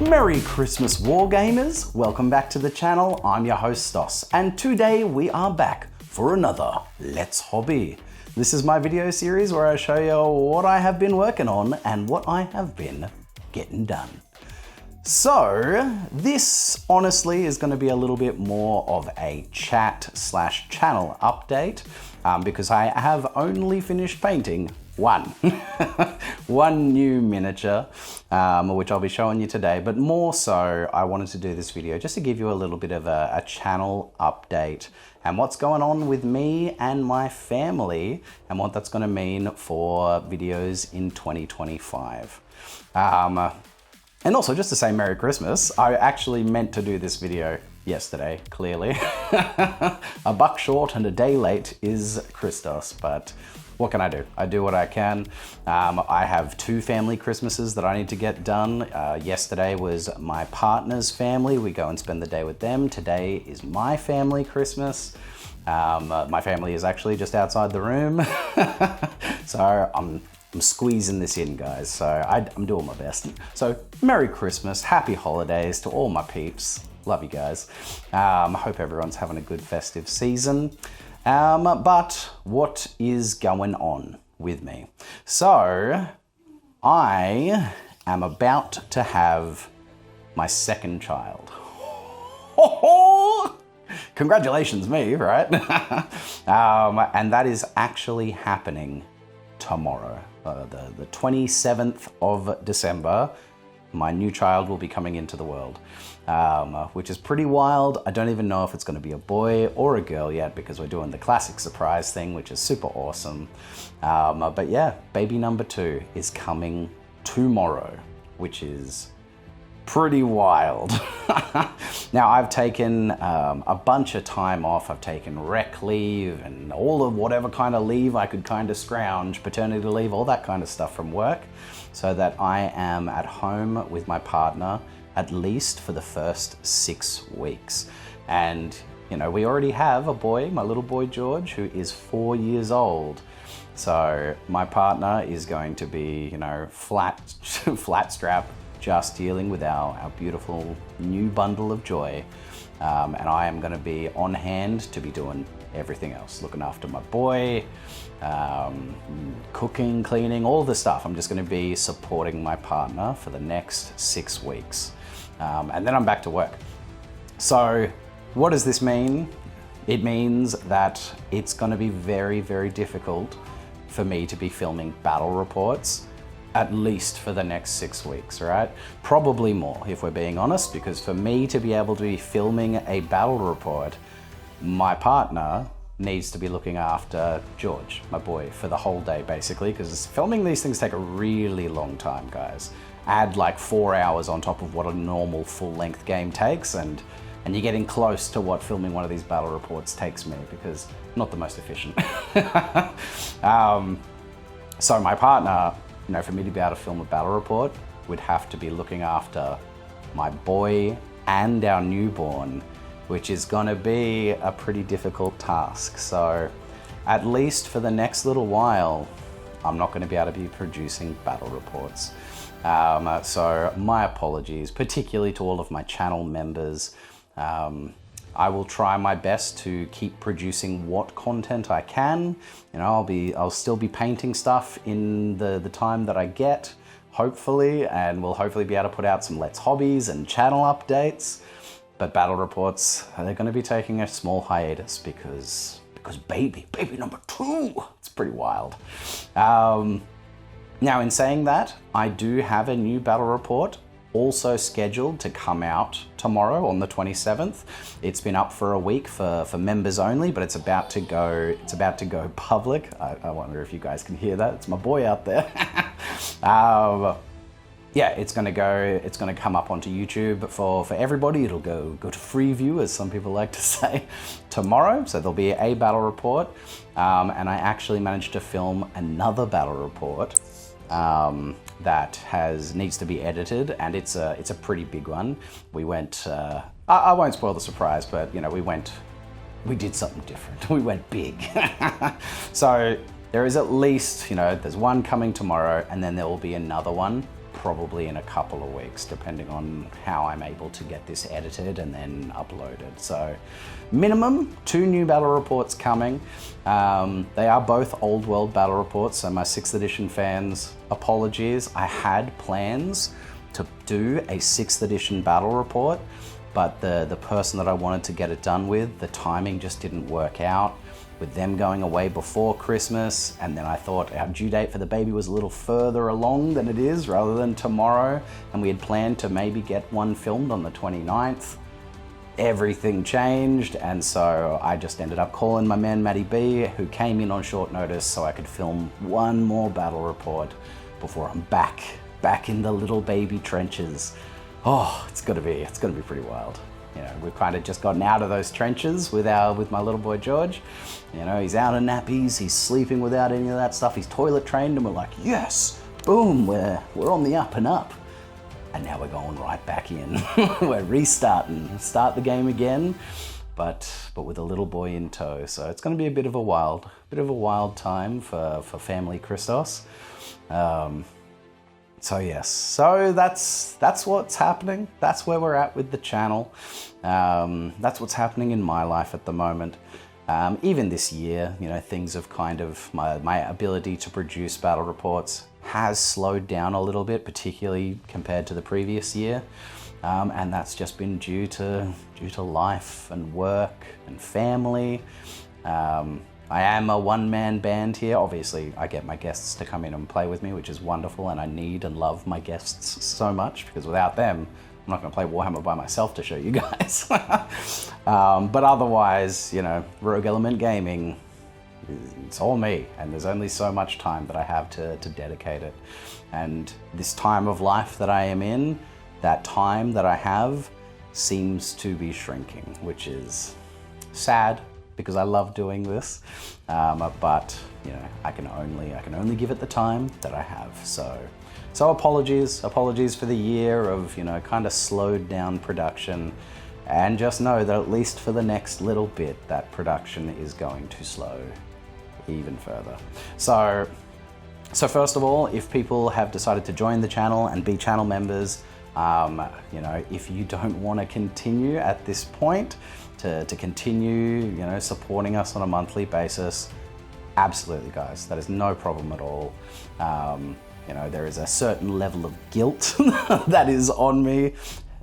Merry Christmas Wargamers! Welcome back to the channel, I'm your host Stos, and today we are back for another Let's Hobby. This is my video series where I show you what I have been working on and what I have been getting done. So this honestly is going to be a little bit more of a chat/channel update because I have only finished painting one new miniature, which I'll be showing you today, but more so I wanted to do this video just to give you a little bit of a channel update and what's going on with me and my family and what that's going to mean for videos in 2025. And also just to say Merry Christmas, I actually meant to do this video yesterday, clearly. A buck short and a day late is Christos, but what can I do? I do what I can. I have two family Christmases that I need to get done. Yesterday was my partner's family. We go and spend the day with them. Today is my family Christmas. My family is actually just outside the room. So I'm squeezing this in, guys. So I'm doing my best. So Merry Christmas, Happy Holidays to all my peeps. Love you guys. Hope everyone's having a good festive season. But what is going on with me? So I am about to have my second child. Congratulations me, right? And that is actually happening tomorrow, the 27th of December. My new child will be coming into the world, which is pretty wild. I don't even know if it's going to be a boy or a girl yet because we're doing the classic surprise thing, which is super awesome. But yeah, baby number 2 is coming tomorrow, which is pretty wild. Now I've taken a bunch of time off. I've taken rec leave and all of whatever kind of leave I could kind of scrounge, paternity leave, all that kind of stuff from work, so that I am at home with my partner at least for the first 6 weeks. And you know, we already have a boy, my little boy George, who is 4 years old. So my partner is going to be, you know, flat strap, just dealing with our beautiful new bundle of joy. And I am going to be on hand to be doing everything else, looking after my boy, cooking, cleaning, all the stuff. I'm just going to be supporting my partner for the next 6 weeks. And then I'm back to work. So what does this mean? It means that it's going to be very, very difficult for me to be filming battle reports at least for the next 6 weeks, right? Probably more, if we're being honest, because for me to be able to be filming a battle report, my partner needs to be looking after George, my boy, for the whole day, basically, because filming these things take a really long time, guys. Add like 4 hours on top of what a normal full-length game takes, and you're getting close to what filming one of these battle reports takes me, because I'm not the most efficient. So my partner, you know, for me to be able to film a battle report, would have to be looking after my boy and our newborn, which is gonna be a pretty difficult task. So at least for the next little while, I'm not gonna be able to be producing battle reports. So my apologies, particularly to all of my channel members. I will try my best to keep producing what content I can. You know, I'll still be painting stuff in the time that I get, hopefully, and we'll hopefully be able to put out some Let's Hobbies and channel updates. But battle reports, they're going to be taking a small hiatus because baby number 2, it's pretty wild. Now in saying that, I do have a new battle report also scheduled to come out tomorrow on the 27th. It's been up for a week for members only, but it's about to go public. I wonder if you guys can hear that. It's my boy out there. Yeah, it's gonna come up onto YouTube for everybody. It'll go to free view, as some people like to say, tomorrow. So there'll be a battle report. And I actually managed to film another battle report that needs to be edited, and it's a pretty big one. We went, I won't spoil the surprise, but you know, we did something different. We went big. So there is at least, you know, there's one coming tomorrow, and then there will be another one probably in a couple of weeks, depending on how I'm able to get this edited and then uploaded. So minimum 2 new battle reports coming. They are both old world battle reports, so my 6th edition fans, apologies. I had plans to do a 6th edition battle report, but the person that I wanted to get it done with, the timing just didn't work out, with them going away before Christmas, and then I thought our due date for the baby was a little further along than it is, rather than tomorrow, and we had planned to maybe get one filmed on the 29th. Everything changed, and so I just ended up calling my man Matty B, who came in on short notice so I could film one more battle report before I'm back in the little baby trenches. Oh, it's gonna be pretty wild. You know, we've kind of just gotten out of those trenches with my little boy George. You know, he's out of nappies, he's sleeping without any of that stuff, he's toilet trained, and we're like, yes, boom, we're on the up and up. And now we're going right back in. We're restarting, start the game again, but with a little boy in tow. So it's going to be a bit of a wild time for family Christos. So yes, so that's what's happening. That's where we're at with the channel. That's what's happening in my life at the moment. Even this year, you know, things have kind of, my ability to produce battle reports has slowed down a little bit, particularly compared to the previous year. And that's just been due to life and work and family. I am a one-man band here. Obviously, I get my guests to come in and play with me, which is wonderful, and I need and love my guests so much, because without them, I'm not going to play Warhammer by myself to show you guys. But otherwise, you know, Rogue Element Gaming, it's all me, and there's only so much time that I have to dedicate it. And this time of life that I am in, that time that I have seems to be shrinking, which is sad, because I love doing this, but you know, I can only give it the time that I have. So apologies for the year of, you know, kind of slowed down production, and just know that at least for the next little bit, that production is going to slow even further. So first of all, if people have decided to join the channel and be channel members, you know, if you don't want to continue at this point, to continue, you know, supporting us on a monthly basis, absolutely, guys, that is no problem at all. You know, there is a certain level of guilt that is on me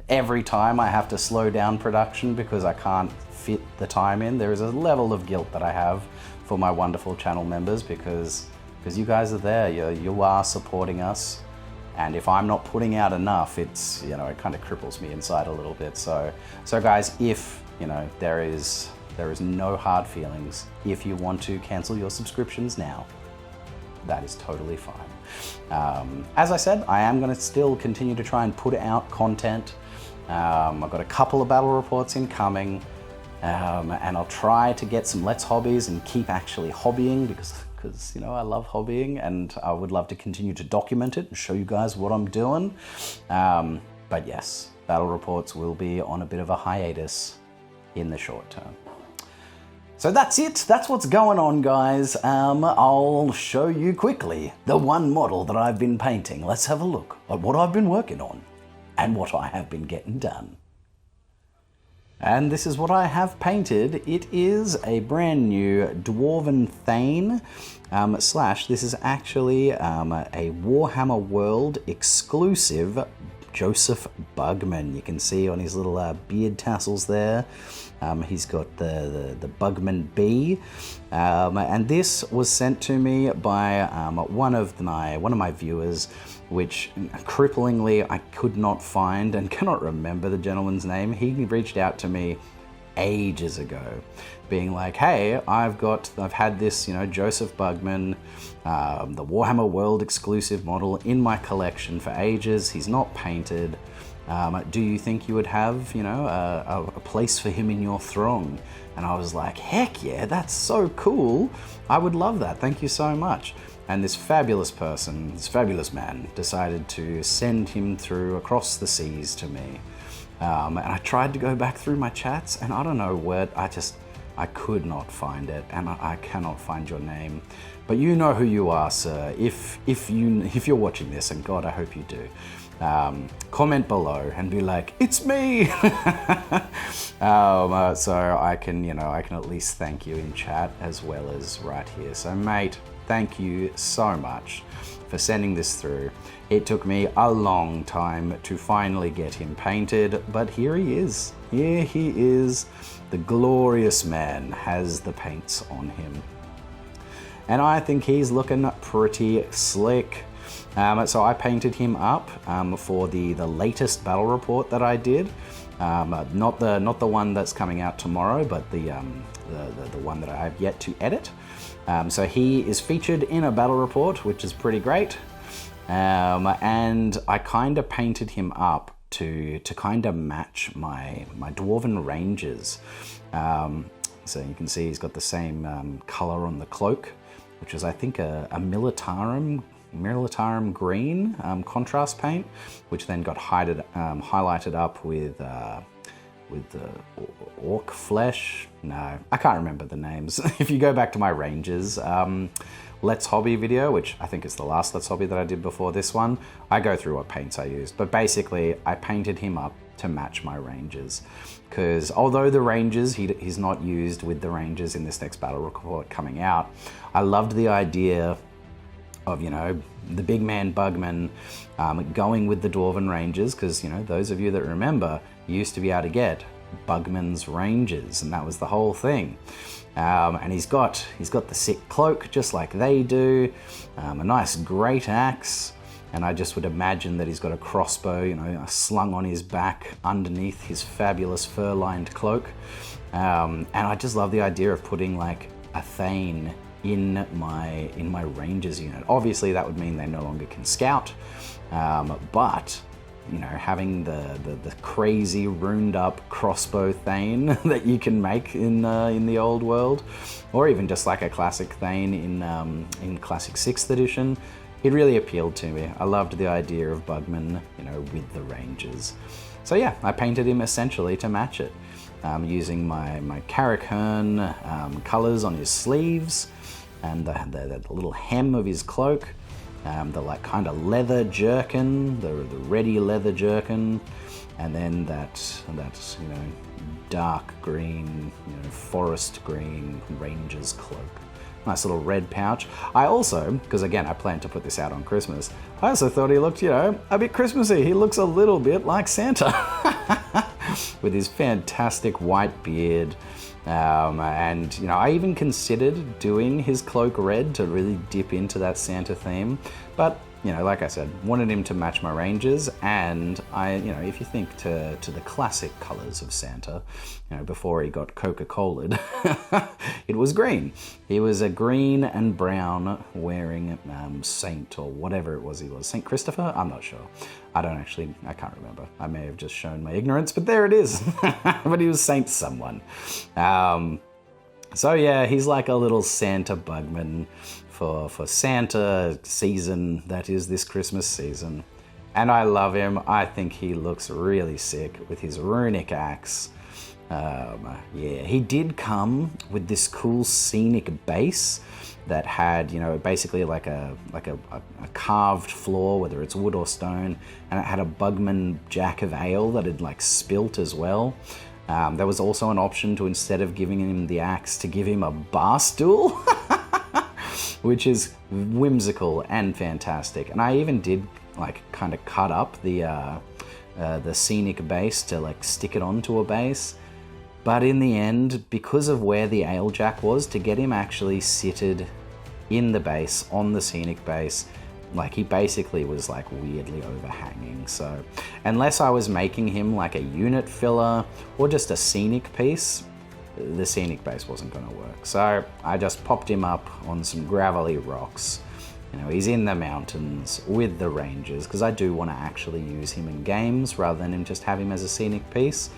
every time I have to slow down production because I can't fit the time in. There is a level of guilt that I have for my wonderful channel members, because you guys are there, you are supporting us. And if I'm not putting out enough, it's, you know, it kind of cripples me inside a little bit. So guys, if, you know, there is no hard feelings. If you want to cancel your subscriptions now, that is totally fine. As I said, I am going to still continue to try and put out content. I've got a couple of battle reports incoming, and I'll try to get some Let's Hobbies and keep actually hobbying, because you know, I love hobbying, and I would love to continue to document it and show you guys what I'm doing. But yes, battle reports will be on a bit of a hiatus in the short term. So that's it. That's what's going on, guys. I'll show you quickly the one model that I've been painting. Let's have a look at what I've been working on and what I have been getting done. And this is what I have painted. It is a brand new Dwarven Thane, this is actually a Warhammer World exclusive Joseph Bugman. You can see on his little beard tassels there. He's got the Bugman B, and this was sent to me by one of my viewers, which cripplingly I could not find and cannot remember the gentleman's name. He reached out to me ages ago, being like, "Hey, I've had this, you know, Joseph Bugman, the Warhammer World exclusive model in my collection for ages. He's not painted. Do you think you would have, you know, a place for him in your throng?" And I was like, heck yeah, that's so cool. I would love that. Thank you so much. And this fabulous person, this fabulous man, decided to send him through across the seas to me. And I tried to go back through my chats, and I don't know what, I I could not find it, and I cannot find your name. But you know who you are, sir. If you're watching this, and God, I hope you do, comment below and be like, "It's me." So I can at least thank you in chat as well as right here. So mate, thank you so much for sending this through. It took me a long time to finally get him painted, but here he is. Here he is. The glorious man has the paints on him. And I think he's looking pretty slick. So I painted him up for the latest battle report that I did. Not the one that's coming out tomorrow, but the one that I have yet to edit. So he is featured in a battle report, which is pretty great. And I kind of painted him up to kind of match my Dwarven ranges. So you can see he's got the same color on the cloak, which is I think a militarum green contrast paint, which then got highlighted up with the orc flesh. No, I can't remember the names. If you go back to my ranges Let's Hobby video, which I think is the last Let's Hobby that I did before this one, I go through what paints I used. But basically, I painted him up to match my ranges. Because although the ranges, he's not used with the ranges in this next battle report coming out, I loved the idea of, you know, the big man Bugman going with the Dwarven ranges, because, you know, those of you that remember, you used to be able to get Bugman's ranges, and that was the whole thing. And he's got the sick cloak, just like they do, a nice great axe, and I just would imagine that he's got a crossbow, you know, slung on his back underneath his fabulous fur-lined cloak. And I just love the idea of putting like a Thane in my Rangers unit. Obviously, that would mean they no longer can scout, but you know, having the crazy runed up crossbow Thane that you can make in the old world, or even just like a classic Thane in classic 6th edition, it really appealed to me. I loved the idea of Bugman, you know, with the Rangers. So yeah, I painted him essentially to match it, using my Carrick Hearn colors on his sleeves, and the little hem of his cloak. The like kind of leather jerkin, the ready leather jerkin, and then that you know, dark green, you know, forest green Ranger's cloak. Nice little red pouch. I also, because again I plan to put this out on Christmas, I also thought he looked, you know, a bit Christmassy. He looks a little bit like Santa with his fantastic white beard. And you know, I even considered doing his cloak red to really dip into that Santa theme, but you know, like I said, wanted him to match my Rangers, and you know, if you think to the classic colors of Santa, you know, before he got Coca-Cola'd, it was green. He was a green and brown wearing Saint, or whatever it was he was. Saint Christopher? I'm not sure. I can't remember. I may have just shown my ignorance, but there it is. But he was Saint someone. So yeah, he's like a little Santa Bugman for Santa season, that is this Christmas season. And I love him. I think he looks really sick with his runic axe. Yeah, he did come with this cool scenic base that had, you know, basically like a carved floor, whether it's wood or stone, and it had a Bugman Jack of Ale that had like spilt as well. There was also an option to, instead of giving him the axe, to give him a bar stool, which is whimsical and fantastic. And I even did like kind of cut up the scenic base to like stick it onto a base. But in the end, because of where the ale jack was, to get him actually seated in the base, on the scenic base, like he basically was like weirdly overhanging. So unless I was making him like a unit filler or just a scenic piece, the scenic base wasn't going to work. So I just popped him up on some gravelly rocks. You know, he's in the mountains with the Rangers, because I do want to actually use him in games rather than just have him as a scenic piece.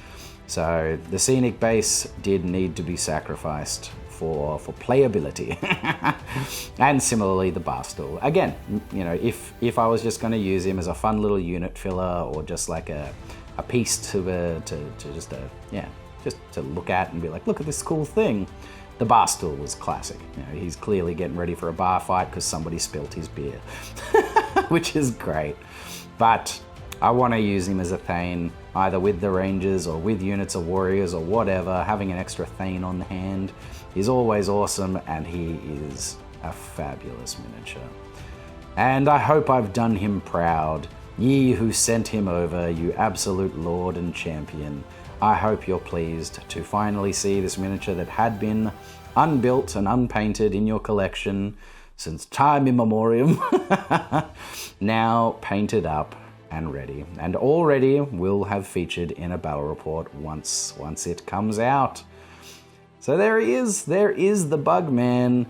So the scenic base did need to be sacrificed for playability. And similarly the bar stool. Again, you know, if I was just going to use him as a fun little unit filler, or just like a piece to just just to look at and be like, look at this cool thing. The bar stool was classic. You know, he's clearly getting ready for a bar fight because somebody spilt his beer, which is great. But I want to use him as a Thane, either with the Rangers or with units of Warriors or whatever. Having an extra Thane on hand is always awesome, and he is a fabulous miniature. And I hope I've done him proud. Ye who sent him over, you absolute lord and champion. I hope you're pleased to finally see this miniature that had been unbuilt and unpainted in your collection since time immemorial, now painted up and ready. And already will have featured in a battle report once it comes out. So there he is. There is the Bugman.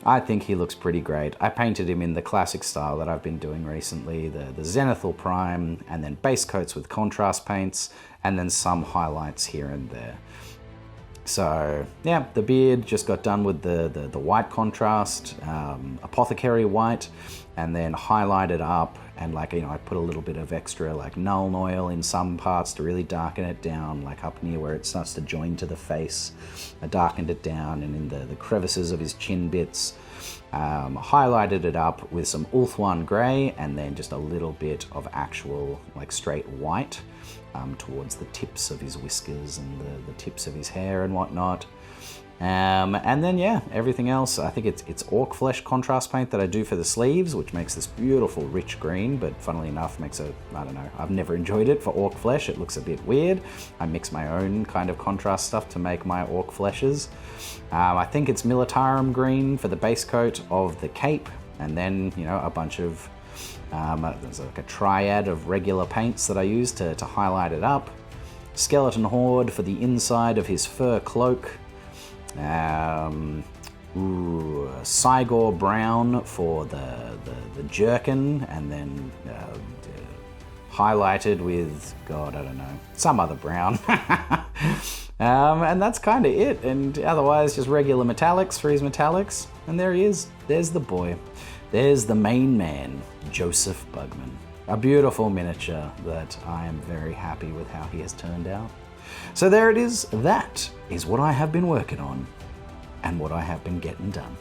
I think he looks pretty great. I painted him in the classic style that I've been doing recently, the Zenithal Prime, and then base coats with contrast paints, and then some highlights here and there. So yeah, the beard just got done with the white contrast, apothecary white, and then highlighted up, and like, you know, I put a little bit of extra like Nuln oil in some parts to really darken it down, like up near where it starts to join to the face. I darkened it down, and in the crevices of his chin bits, highlighted it up with some Ulthuan grey, and then just a little bit of actual like straight white towards the tips of his whiskers and the tips of his hair and whatnot. And then yeah, everything else, I think it's orc flesh contrast paint that I do for the sleeves, which makes this beautiful rich green, but funnily enough makes I don't know, I've never enjoyed it for orc flesh. It looks a bit weird. I mix my own kind of contrast stuff to make my orc fleshes. I think it's Militarum green for the base coat of the cape, and then, you know, a bunch of, there's like a triad of regular paints that I use to highlight it up. Skeleton Horde for the inside of his fur cloak. Cygor brown for the jerkin, and then highlighted with, God, I don't know, some other brown. And that's kind of it, and otherwise just regular metallics for his metallics. And there he is. There's the boy. There's the main man, Joseph Bugman. A beautiful miniature that I am very happy with how he has turned out. So there it is. That is what I have been working on and what I have been getting done.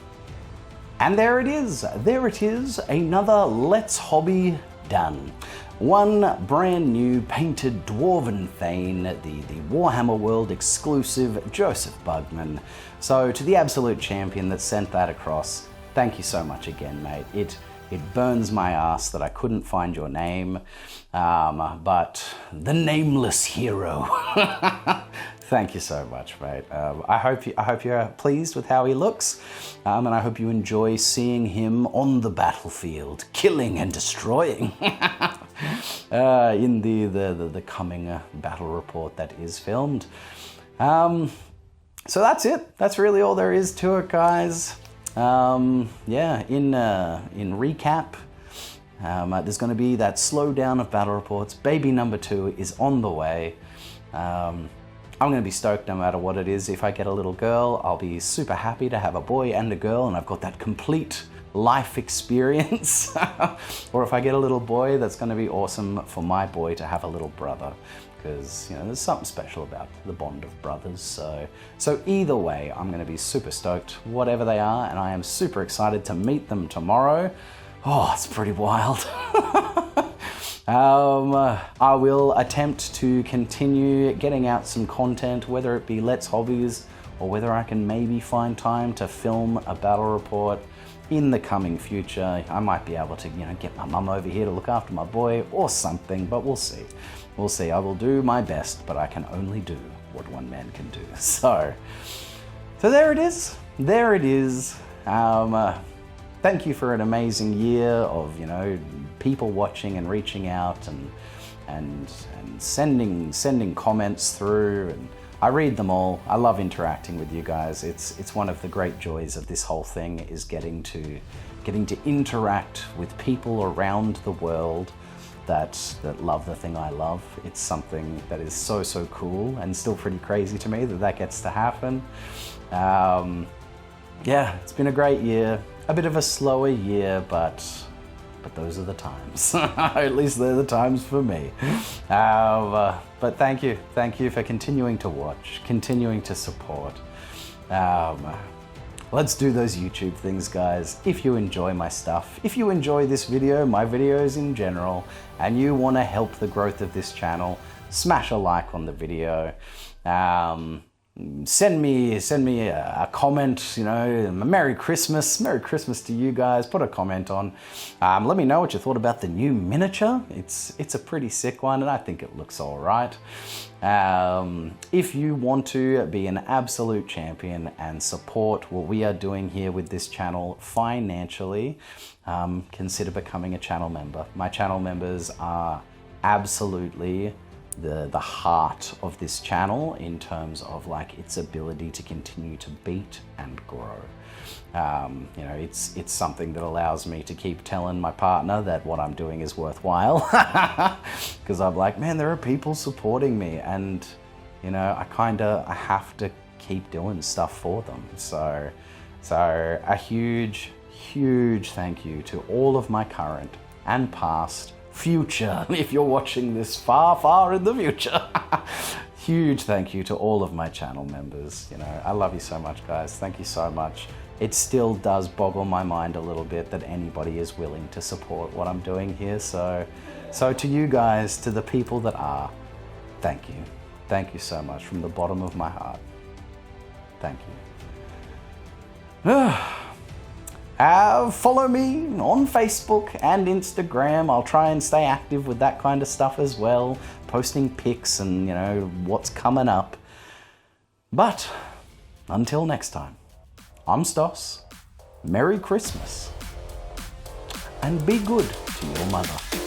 And there it is. There it is. Another Let's Hobby done. One brand new painted Dwarven Thane, the Warhammer World exclusive Joseph Bugman. So to the absolute champion that sent that across, thank you so much again, mate. It burns my ass that I couldn't find your name, but the nameless hero. Thank you so much, mate. I hope you're pleased with how he looks, and I hope you enjoy seeing him on the battlefield, killing and destroying in the coming battle report that is filmed. So that's it. That's really all there is to it, guys. Yeah, in recap, there's going to be that slowdown of battle reports. Baby number 2 is on the way. I'm going to be stoked no matter what it is. If I get a little girl, I'll be super happy to have a boy and a girl, and I've got that complete life experience. Or if I get a little boy, that's going to be awesome for my boy to have a little brother, because, you know, there's something special about the bond of brothers. So either way, I'm going to be super stoked, whatever they are, and I am super excited to meet them tomorrow. Oh, it's pretty wild. I will attempt to continue getting out some content, whether it be Let's Hobbies or whether I can maybe find time to film a battle report in the coming future. I might be able to, you know, get my mum over here to look after my boy or something, but we'll see. We'll see. I will do my best, but I can only do what one man can do. So there it is. There it is. Thank you for an amazing year of, you know, people watching and reaching out and sending comments through, and I read them all. I love interacting with you guys. It's one of the great joys of this whole thing, is getting to interact with people around the world that love the thing I love. It's something that is so cool, and still pretty crazy to me that gets to happen. Yeah, it's been a great year. A bit of a slower year, but but those are the times. At least they're the times for me. But thank you for continuing to watch, continuing to support. Let's do those YouTube things, guys. If you enjoy my stuff, if you enjoy this video, my videos in general, and you want to help the growth of this channel, smash a like on the video. Send me a comment, you know, Merry Christmas to you guys. Put a comment on. Let me know what you thought about the new miniature. It's a pretty sick one, and I think it looks all right. If you want to be an absolute champion and support what we are doing here with this channel financially, consider becoming a channel member. My channel members are absolutely the heart of this channel in terms of like its ability to continue to beat and grow. You know, it's something that allows me to keep telling my partner that what I'm doing is worthwhile, because I'm like, man, there are people supporting me, and you know, I have to keep doing stuff for them. So a huge thank you to all of my current and past, future, if you're watching this far in the future. Huge thank you to all of my channel members. You know, I love you so much, guys. Thank you so much. It still does boggle my mind a little bit that anybody is willing to support what I'm doing here. So to you guys, to the people that are, thank you. Thank you so much from the bottom of my heart. Thank you. Follow me on Facebook and Instagram. I'll try and stay active with that kind of stuff as well, posting pics and, you know, what's coming up. But until next time, I'm Stos. Merry Christmas, and be good to your mother.